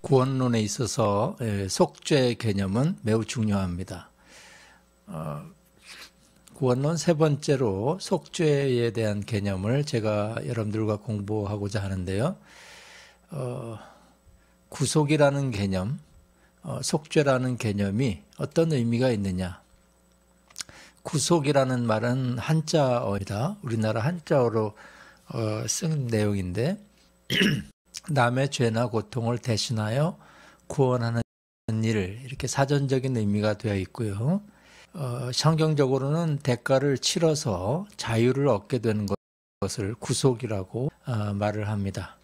구원론에 있어서 속죄 개념은 매우 중요합니다. 구원론 세 번째로 속죄에 대한 개념을 제가 여러분들과 공부하고자 하는데요. 구속이라는 개념, 속죄라는 개념이 어떤 의미가 있느냐. 구속이라는 말은 한자어이다. 우리나라 한자어로 쓴 내용인데 남의 죄나 고통을 대신하여 구원하는 일, 이렇게 사전적인 의미가 되어 있고요. 성경적으로는 대가를 치러서 자유를 얻게 되는 것을 구속이라고 말을 합니다.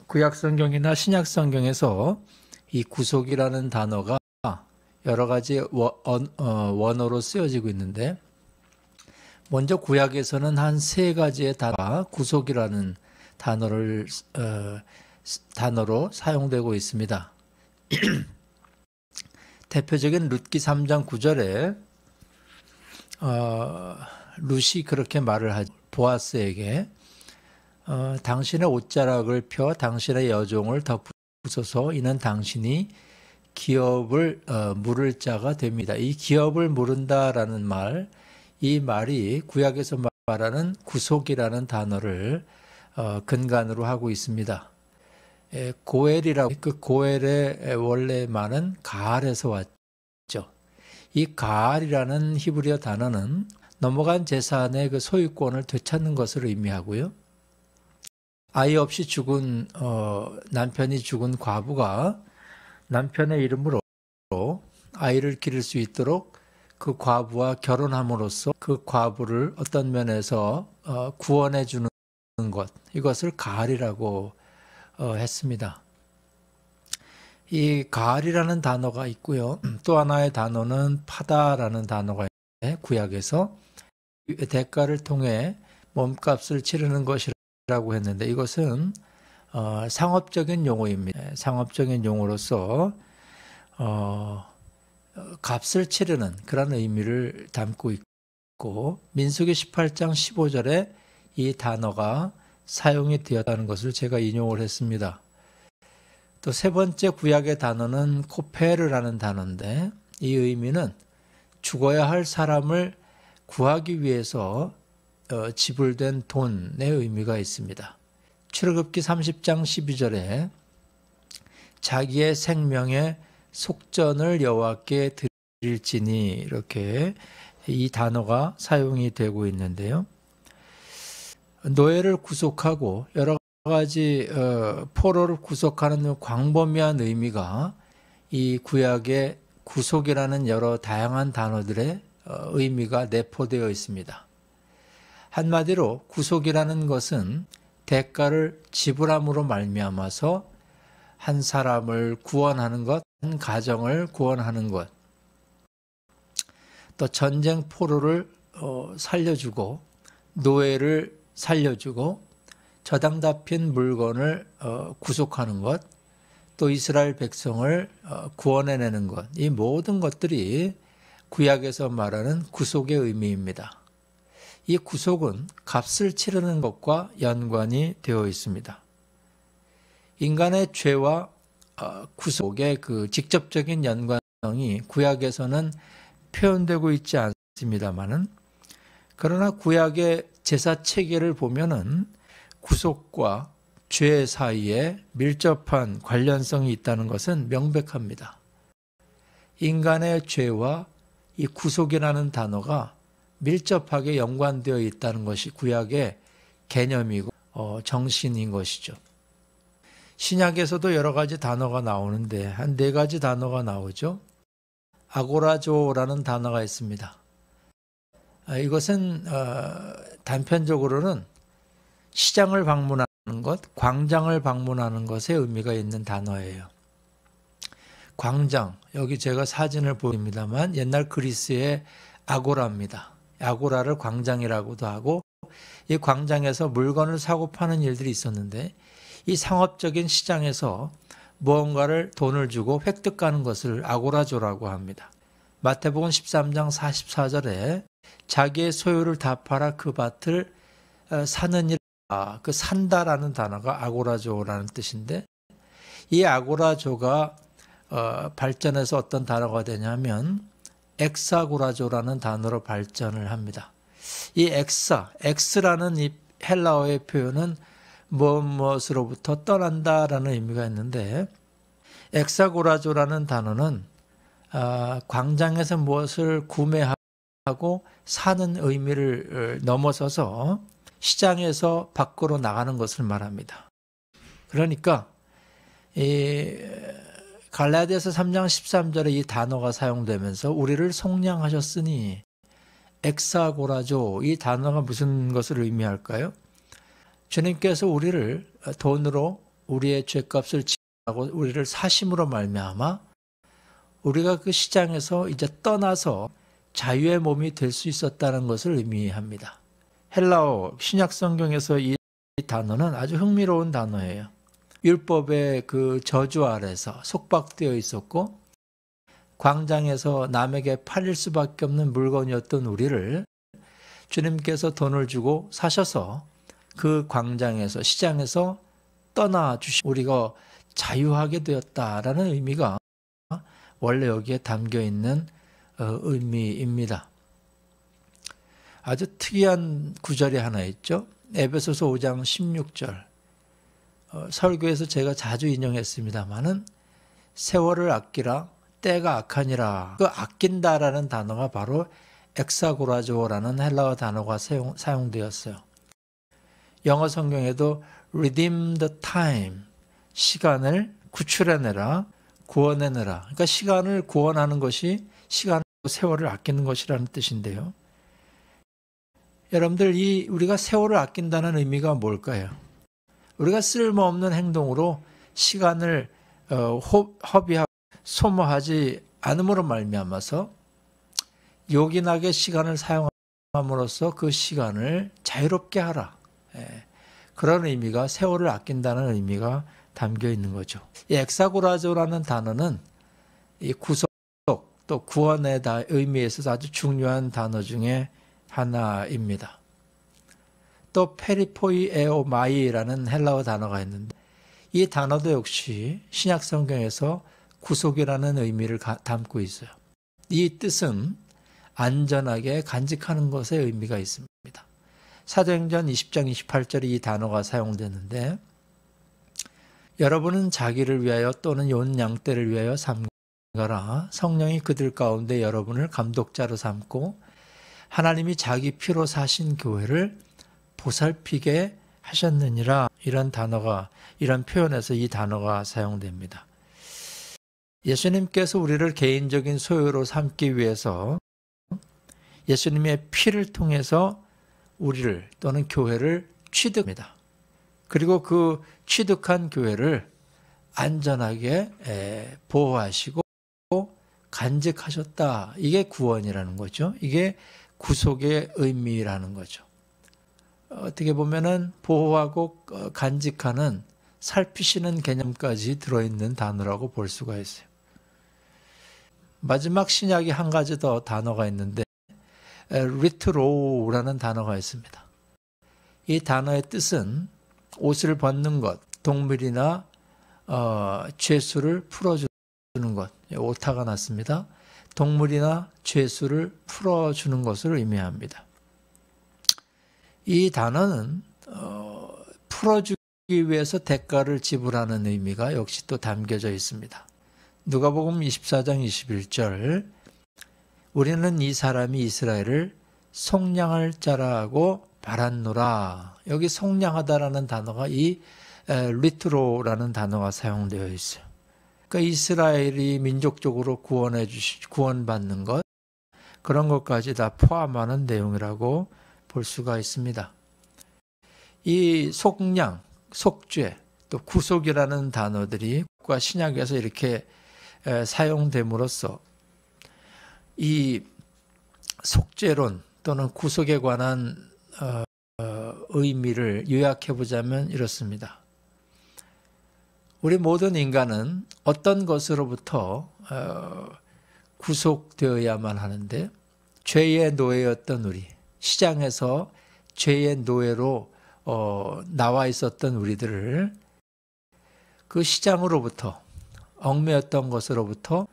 구약성경이나 신약성경에서 이 구속이라는 단어가 여러 가지 원어로 쓰여지고 있는데, 먼저 구약에서는 한 세 가지의 단어가 구속이라는 단어로 사용되고 있습니다. 대표적인 룻기 3장 9절에 룻이 그렇게 말을 하죠. 보아스에게 당신의 옷자락을 펴 당신의 여종을 덮으소서. 이는 당신이 기업을 물을 자가 됩니다. 이 기업을 물은다라는 말, 이 말이 구약에서 말하는 구속이라는 단어를 근간으로 하고 있습니다. 고엘이라고, 그 고엘의 원래 말은 가알에서 왔죠. 이 가알이라는 히브리어 단어는 넘어간 재산의 그 소유권을 되찾는 것을 의미하고요. 아이 없이 죽은 남편이 죽은 과부가 남편의 이름으로 아이를 기를 수 있도록 그 과부와 결혼함으로써 그 과부를 어떤 면에서 구원해 주는 것, 이것을 가알이라고 했습니다. 이 가알이라는 단어가 있고요. 또 하나의 단어는 파다라는 단어가 있는데, 구약에서 대가를 통해 몸값을 치르는 것이라고 했는데, 이것은 상업적인 용어입니다. 상업적인 용어로서 값을 치르는 그런 의미를 담고 있고, 민수기 18장 15절에 이 단어가 사용이 되었다는 것을 제가 인용을 했습니다. 또 세 번째 구약의 단어는 코페르라는 단어인데, 이 의미는 죽어야 할 사람을 구하기 위해서 지불된 돈의 의미가 있습니다. 출애굽기 30장 12절에 자기의 생명의 속전을 여호와께 드릴지니, 이렇게 이 단어가 사용이 되고 있는데요. 노예를 구속하고 여러 가지 포로를 구속하는 광범위한 의미가 이 구약의 구속이라는 여러 다양한 단어들의 의미가 내포되어 있습니다. 한마디로 구속이라는 것은 대가를 지불함으로 말미암아서 한 사람을 구원하는 것, 한 가정을 구원하는 것, 또 전쟁 포로를 살려주고 노예를 살려주고 저당 잡힌 물건을 구속하는 것, 또 이스라엘 백성을 구원해내는 것, 이 모든 것들이 구약에서 말하는 구속의 의미입니다. 이 구속은 값을 치르는 것과 연관이 되어 있습니다. 인간의 죄와 구속의 그 직접적인 연관성이 구약에서는 표현되고 있지 않습니다만은, 그러나 구약의 제사 체계를 보면은 구속과 죄 사이에 밀접한 관련성이 있다는 것은 명백합니다. 인간의 죄와 이 구속이라는 단어가 밀접하게 연관되어 있다는 것이 구약의 개념이고 정신인 것이죠. 신약에서도 여러 가지 단어가 나오는데 한 네 가지 단어가 나오죠. 아고라조라는 단어가 있습니다. 이것은 단편적으로는 시장을 방문하는 것, 광장을 방문하는 것에 의미가 있는 단어예요. 광장, 여기 제가 사진을 보입니다만 옛날 그리스의 아고라입니다. 아고라를 광장이라고도 하고, 이 광장에서 물건을 사고 파는 일들이 있었는데, 이 상업적인 시장에서 무언가를 돈을 주고 획득하는 것을 아고라조라고 합니다. 마태복음 13장 44절에 자기의 소유를 다 팔아 그 밭을 사는 일, 그 산다라는 단어가 아고라조라는 뜻인데, 이 아고라조가 발전해서 어떤 단어가 되냐면 엑사고라조라는 단어로 발전을 합니다. 이 X라는 이 헬라어의 표현은 무엇으로부터 떠난다라는 의미가 있는데, 엑사고라조라는 단어는 광장에서 무엇을 구매하고 사는 의미를 넘어서서 시장에서 밖으로 나가는 것을 말합니다. 그러니까 이 갈라디아서 3장 13절에 이 단어가 사용되면서 우리를 속량하셨으니, 엑사고라조, 이 단어가 무슨 것을 의미할까요? 주님께서 우리를 돈으로 우리의 죄값을 지불하고 우리를 사심으로 말미암아 우리가 그 시장에서 이제 떠나서 자유의 몸이 될 수 있었다는 것을 의미합니다. 헬라어 신약 성경에서 이 단어는 아주 흥미로운 단어예요. 율법의 그 저주 아래서 속박되어 있었고 광장에서 남에게 팔릴 수밖에 없는 물건이었던 우리를 주님께서 돈을 주고 사셔서 그 광장에서, 시장에서 떠나 주시고 우리가 자유하게 되었다라는 의미가 원래 여기에 담겨 있는 의미입니다. 아주 특이한 구절이 하나 있죠. 에베소서 5장 16절. 설교에서 제가 자주 인용했습니다마는 세월을 아끼라 때가 악하니라. 그 아낀다라는 단어가 바로 엑사고라조라는 헬라어 단어가 사용되었어요. 영어 성경에도 redeem the time, 시간을 구출해내라, 구원해내라. 그러니까 시간을 구원하는 것이 시간, 세월을 아끼는 것이라는 뜻인데요. 여러분들, 우리가 세월을 아낀다는 의미가 뭘까요? 우리가 쓸모없는 행동으로 시간을 허비하고 소모하지 않음으로 말미암아서 요긴하게 시간을 사용함으로써 그 시간을 자유롭게 하라. 그런 의미가, 세월을 아낀다는 의미가 담겨 있는 거죠. 이 엑사고라조라는 단어는 이 구속 또 구원의 의미에서 아주 중요한 단어 중에 하나입니다. 또 페리포이에오마이라는 헬라어 단어가 있는데 이 단어도 역시 신약 성경에서 구속이라는 의미를 담고 있어요. 이 뜻은 안전하게 간직하는 것의 의미가 있습니다. 사도행전 20장 28절에 이 단어가 사용되는데, 여러분은 자기를 위하여 또는 온 양떼를 위하여 삼가라. 성령이 그들 가운데 여러분을 감독자로 삼고 하나님이 자기 피로 사신 교회를 보살피게 하셨느니라. 이런 표현에서 이 단어가 사용됩니다. 예수님께서 우리를 개인적인 소유로 삼기 위해서 예수님의 피를 통해서 우리를 또는 교회를 취득합니다. 그리고 그 취득한 교회를 안전하게 보호하시고 간직하셨다. 이게 구원이라는 거죠. 이게 구속의 의미라는 거죠. 어떻게 보면은 보호하고 간직하는, 살피시는 개념까지 들어있는 단어라고 볼 수가 있어요. 마지막 신약이 한 가지 더 단어가 있는데 리트로우라는 단어가 있습니다. 이 단어의 뜻은 옷을 벗는 것, 동물이나 죄수를 풀어주는 것, 오타가 났습니다. 동물이나 죄수를 풀어주는 것을 의미합니다. 이 단어는 풀어주기 위해서 대가를 지불하는 의미가 역시 또 담겨져 있습니다. 누가복음 24장 21절, 우리는 이 사람이 이스라엘을 속량할 자라고 바랐노라. 여기 속량하다라는 단어가 이 리트로라는 단어가 사용되어 있어요. 그러니까 이스라엘이 민족적으로 구원받는 것, 그런 것까지 다 포함하는 내용이라고 볼 수가 있습니다. 이 속량, 속죄, 또 구속이라는 단어들이 신약에서 이렇게 사용됨으로써 이 속죄론 또는 구속에 관한 의미를 요약해 보자면 이렇습니다. 우리 모든 인간은 어떤 것으로부터 구속되어야만 하는데, 죄의 노예였던 우리, 시장에서 죄의 노예로 나와 있었던 우리들을 그 시장으로부터, 얽매였던 것으로부터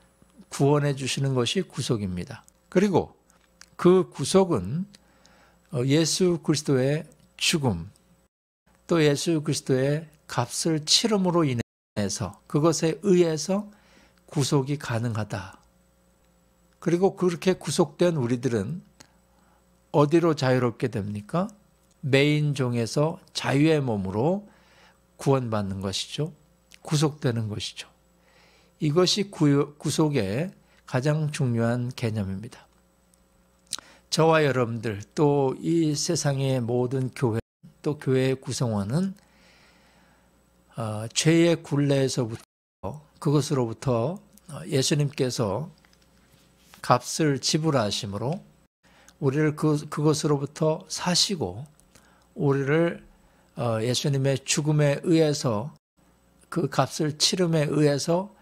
구원해 주시는 것이 구속입니다. 그리고 그 구속은 예수 그리스도의 죽음, 또 예수 그리스도의 값을 치름으로 인해서, 그것에 의해서 구속이 가능하다. 그리고 그렇게 구속된 우리들은 어디로 자유롭게 됩니까? 매인 종에서 자유의 몸으로 구원받는 것이죠. 구속되는 것이죠. 이것이 구속의 가장 중요한 개념입니다. 저와 여러분들, 또 이 세상의 모든 교회, 또 교회의 구성원은 죄의 굴레에서부터, 그것으로부터 예수님께서 값을 지불하심으로 우리를 그것으로부터 사시고, 우리를 예수님의 죽음에 의해서, 그 값을 치름에 의해서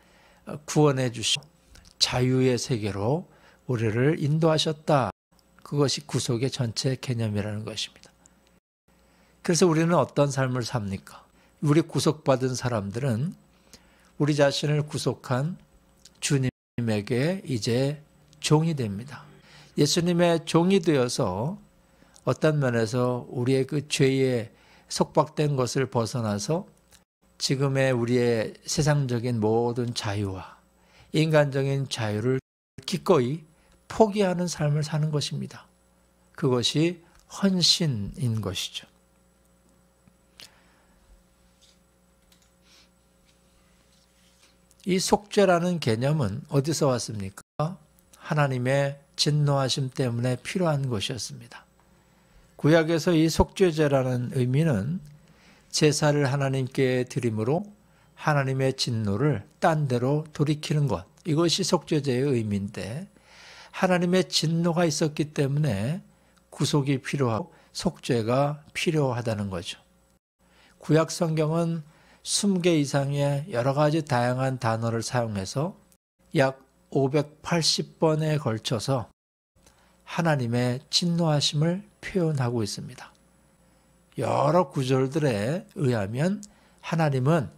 구원해 주시고 자유의 세계로 우리를 인도하셨다. 그것이 구속의 전체 개념이라는 것입니다. 그래서 우리는 어떤 삶을 삽니까? 우리 구속받은 사람들은 우리 자신을 구속한 주님에게 이제 종이 됩니다. 예수님의 종이 되어서 어떤 면에서 우리의 그 죄에 속박된 것을 벗어나서 지금의 우리의 세상적인 모든 자유와 인간적인 자유를 기꺼이 포기하는 삶을 사는 것입니다. 그것이 헌신인 것이죠. 이 속죄라는 개념은 어디서 왔습니까? 하나님의 진노하심 때문에 필요한 것이었습니다. 구약에서 이 속죄제라는 의미는 제사를 하나님께 드림으로 하나님의 진노를 딴 데로 돌이키는 것, 이것이 속죄제의 의미인데, 하나님의 진노가 있었기 때문에 구속이 필요하고 속죄가 필요하다는 거죠. 구약 성경은 20개 이상의 여러 가지 다양한 단어를 사용해서 약 580번에 걸쳐서 하나님의 진노하심을 표현하고 있습니다. 여러 구절들에 의하면 하나님은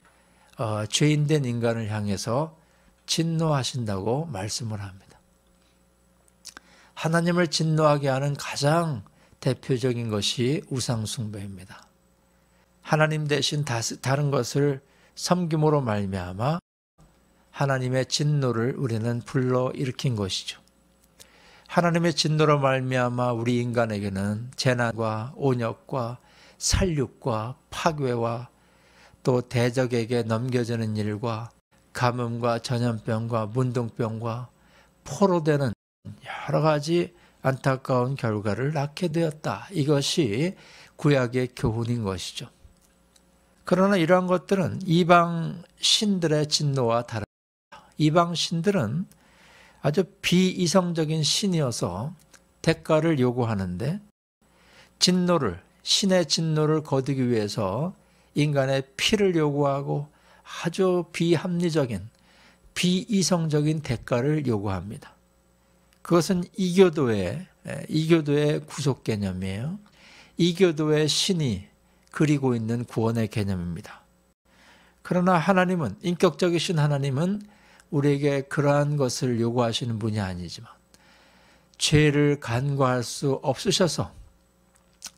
죄인된 인간을 향해서 진노하신다고 말씀을 합니다. 하나님을 진노하게 하는 가장 대표적인 것이 우상숭배입니다. 하나님 대신 다른 것을 섬김으로 말미암아 하나님의 진노를 우리는 불러일으킨 것이죠. 하나님의 진노로 말미암아 우리 인간에게는 재난과 온역과 살육과 파괴와 또 대적에게 넘겨지는 일과 가뭄과 전염병과 문둥병과 포로되는 여러 가지 안타까운 결과를 낳게 되었다. 이것이 구약의 교훈인 것이죠. 그러나 이러한 것들은 이방 신들의 진노와 다릅니다. 이방 신들은 아주 비이성적인 신이어서 대가를 요구하는데, 신의 진노를 거두기 위해서 인간의 피를 요구하고 아주 비합리적인, 비이성적인 대가를 요구합니다. 그것은 이교도의 구속 개념이에요. 이교도의 신이 그리고 있는 구원의 개념입니다. 그러나 하나님은, 인격적이신 하나님은 우리에게 그러한 것을 요구하시는 분이 아니지만 죄를 간과할 수 없으셔서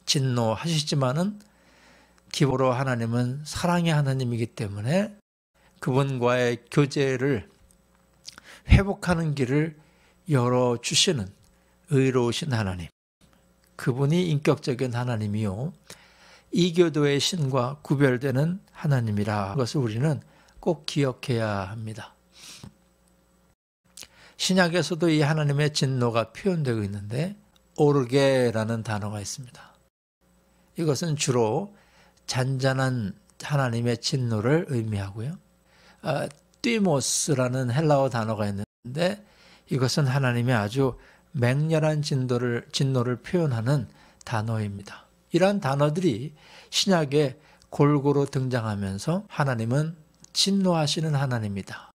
진노하시지만은 기본으로 하나님은 사랑의 하나님이기 때문에 그분과의 교제를 회복하는 길을 열어주시는 의로우신 하나님, 그분이 인격적인 하나님이요 이교도의 신과 구별되는 하나님이라, 그것을 우리는 꼭 기억해야 합니다. 신약에서도 이 하나님의 진노가 표현되고 있는데 오르게라는 단어가 있습니다. 이것은 주로 잔잔한 하나님의 진노를 의미하고요. 띠모스라는 헬라어 단어가 있는데 이것은 하나님의 아주 맹렬한 진노를 표현하는 단어입니다. 이러한 단어들이 신약에 골고루 등장하면서 하나님은 진노하시는 하나님이다.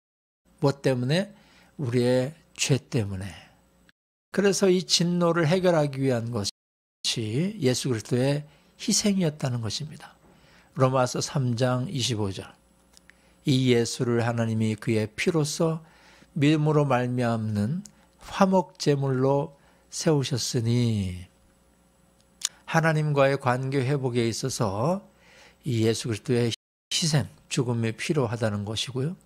무엇 때문에? 우리의 죄 때문에. 그래서 이 진노를 해결하기 위한 것이 예수 그리스도의 희생이었다는 것입니다. 로마서 3장 25절. 이 예수를 하나님이 그의 피로써 믿음으로 말미암는 화목제물로 세우셨으니 하나님과의 관계 회복에 있어서 이 예수 그리스도의 희생, 죽음이 필요하다는 것이고요.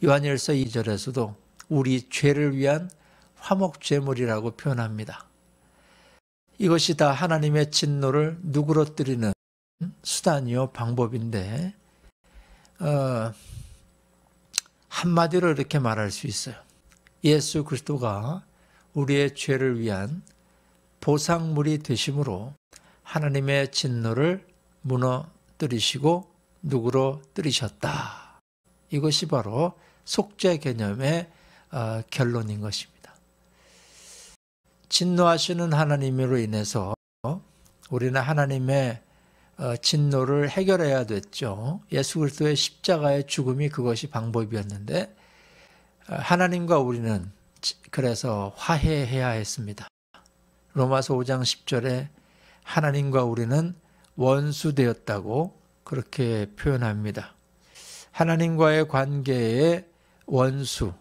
요한일서 2절에서도 우리 죄를 위한 화목제물이라고 표현합니다. 이것이 다 하나님의 진노를 누그러뜨리는 수단이요 방법인데 한마디로 이렇게 말할 수 있어요. 예수 그리스도가 우리의 죄를 위한 보상물이 되심으로 하나님의 진노를 무너뜨리시고 누그러뜨리셨다. 이것이 바로 속죄 개념의 결론인 것입니다. 진노하시는 하나님으로 인해서 우리는 하나님의 진노를 해결해야 됐죠. 예수 그리스도의 십자가의 죽음이 그것이 방법이었는데 하나님과 우리는 그래서 화해해야 했습니다. 로마서 5장 10절에 하나님과 우리는 원수되었다고 그렇게 표현합니다. 하나님과의 관계의 원수,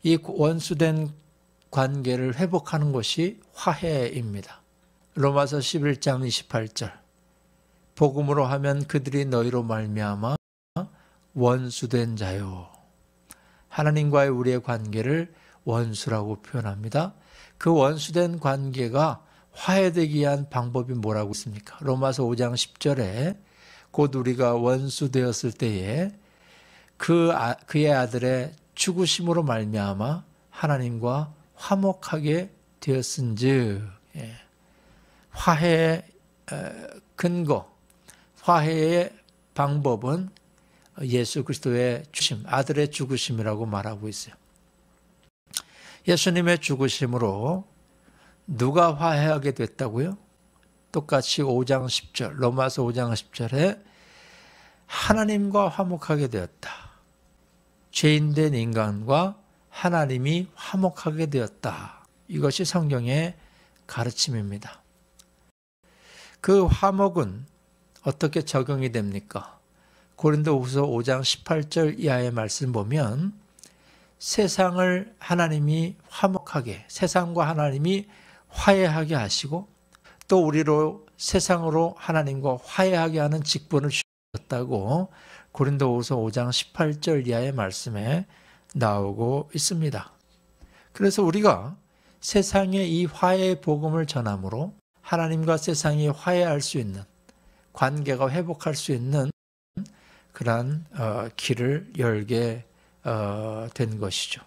이 원수된 관계를 회복하는 것이 화해입니다. 로마서 11장 28절 복음으로 하면 그들이 너희로 말미암아 원수된 자요. 하나님과의 우리의 관계를 원수라고 표현합니다. 그 원수된 관계가 화해되기 위한 방법이 뭐라고 있습니까? 로마서 5장 10절에 곧 우리가 원수 되었을 때에 그의 아들의 죽으심으로 말미암아 하나님과 화목하게 되었은즉 화해의 근거, 화해의 방법은 예수 그리스도의 죽으심, 아들의 죽으심이라고 말하고 있어요. 예수님의 죽으심으로 누가 화해하게 됐다고요? 똑같이 5장 10절, 로마서 5장 10절에 하나님과 화목하게 되었다. 죄인된 인간과 하나님이 화목하게 되었다. 이것이 성경의 가르침입니다. 그 화목은 어떻게 적용이 됩니까? 고린도후서 5장 18절 이하의 말씀 보면 세상을 하나님이 화목하게, 세상과 하나님이 화해하게 하시고 또 우리로 세상으로 하나님과 화해하게 하는 직분을 주셨다고 고린도후서 5장 18절 이하의 말씀에 나오고 있습니다. 그래서 우리가 세상에 이 화해의 복음을 전함으로 하나님과 세상이 화해할 수 있는, 관계가 회복할 수 있는 그러한 길을 열게 된 것이죠.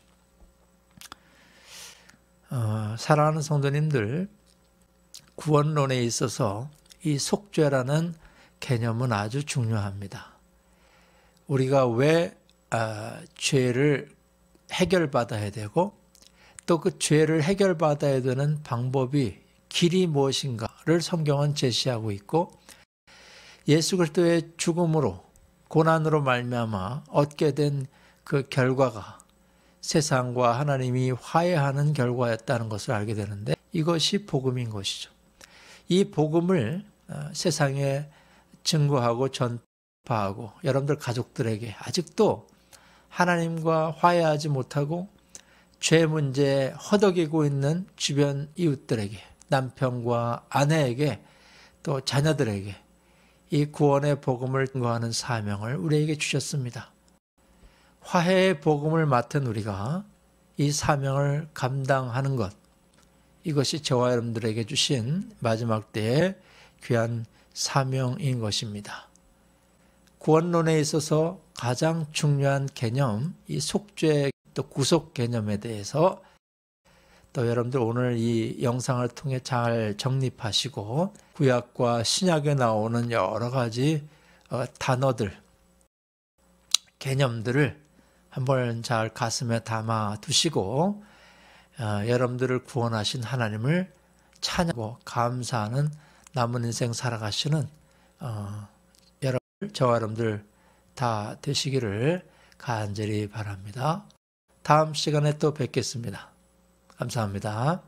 사랑하는 성도님들, 구원론에 있어서 이 속죄라는 개념은 아주 중요합니다. 우리가 왜 죄를 해결받아야 되고 또 그 죄를 해결받아야 되는 방법이 길이 무엇인가를 성경은 제시하고 있고 예수 그리스도의 죽음으로 고난으로 말미암아 얻게 된 그 결과가 세상과 하나님이 화해하는 결과였다는 것을 알게 되는데 이것이 복음인 것이죠. 이 복음을 세상에 증거하고 전파하고 여러분들 가족들에게 아직도 하나님과 화해하지 못하고 죄 문제에 허덕이고 있는 주변 이웃들에게, 남편과 아내에게 또 자녀들에게 이 구원의 복음을 증거하는 사명을 우리에게 주셨습니다. 화해의 복음을 맡은 우리가 이 사명을 감당하는 것, 이것이 저와 여러분들에게 주신 마지막 때의 귀한 사명인 것입니다. 구원론에 있어서 가장 중요한 개념, 이 속죄 또 구속 개념에 대해서 또 여러분들 오늘 이 영상을 통해 잘 정립하시고 구약과 신약에 나오는 여러 가지 단어들, 개념들을 한번 잘 가슴에 담아 두시고 여러분들을 구원하신 하나님을 찬양하고 감사하는 남은 인생 살아가시는 저와 여러분들 다 되시기를 간절히 바랍니다. 다음 시간에 또 뵙겠습니다. 감사합니다.